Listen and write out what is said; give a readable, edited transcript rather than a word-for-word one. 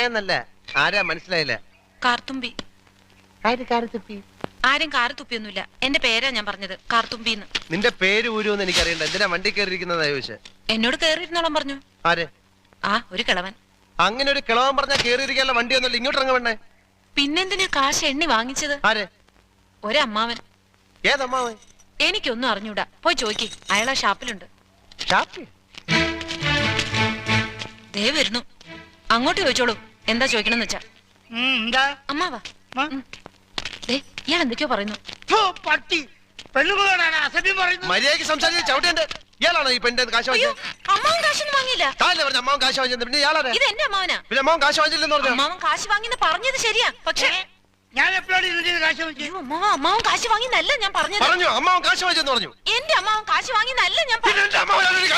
എന്നല്ല ആരാ മനസ്സിലായില്ല. കാർത്തുമ്പി. ആരും കാറ് തുപ്പിയൊന്നുമില്ല. എന്റെ പേരാ ഞാൻ പറഞ്ഞത്, കാർത്തുമ്പിന്ന്. നിന്റെ പേര് ഊരുമെന്ന് എനിക്കറിയണ്ട. എന്തിനാ വണ്ടി കയറിയിരിക്കുന്നതാ ചോദിച്ചേ? എന്നോട് കേറിയിരുന്നോളം പറഞ്ഞു. ആര്? ആ, ഒരു കിളവൻ. അങ്ങനെ ഒരു കിളവൻ പറഞ്ഞാ കേറിയിരിക്കാനുള്ള വണ്ടി ഒന്നുമില്ല, ഇങ്ങോട്ട് ഇറങ്ങ വേണ്ടേ? പിന്നെന്തിനാ കാശ് എണ്ണി വാങ്ങിച്ചത്? ആര്? ഒരമ്മാവൻ. ഏതമ്മാവൻ? എനിക്കൊന്നും അറിഞ്ഞൂടാ, പോയി ചോയ്ക്ക്. അയാളാ ഷാപ്പിലുണ്ട്. ദേ വരുന്നു, അങ്ങോട്ട് ചോദിച്ചോളൂ. എന്താ ചോദിക്കണമെന്ന് വെച്ചാ. അമ്മാവാ, ഇയാൾ എന്തൊക്കെയോ പറയുന്നു. മര്യാദയ്ക്ക് സംസാരിച്ച് ചവിട്ടേണ്ട. ഇയാളാണോ ഈ പെണ്ണിന്റെ കാശ് വാങ്ങിച്ചത്? അമ്മാവൻ കാശൊന്നും വാങ്ങിയില്ല. അമ്മാവൻ കാശ് വാങ്ങിച്ചത് പിന്നെ ഇയാളാരാ? ഇത് എന്റെ അമ്മാവനാ. പിന്നെ അമ്മാവൻ കാശ് വാങ്ങിച്ചില്ലെന്ന് പറഞ്ഞു. അമ്മാവൻ കാശ് വാങ്ങിന്ന് പറഞ്ഞത് ശരിയാ, പക്ഷേ ഞാൻ എപ്പോഴാണ് ഇതിന്റെ കാശ് വാങ്ങിച്ചത്? അമ്മാവൻ കാശ് വാങ്ങിന്നല്ല ഞാൻ പറഞ്ഞത്. പറഞ്ഞു അമ്മാവൻ കാശ് വാങ്ങിച്ചെന്ന് പറഞ്ഞു. എന്റെ അമ്മാവൻ കാശ് വാങ്ങിന്നല്ല ഞാൻ പറഞ്ഞത്.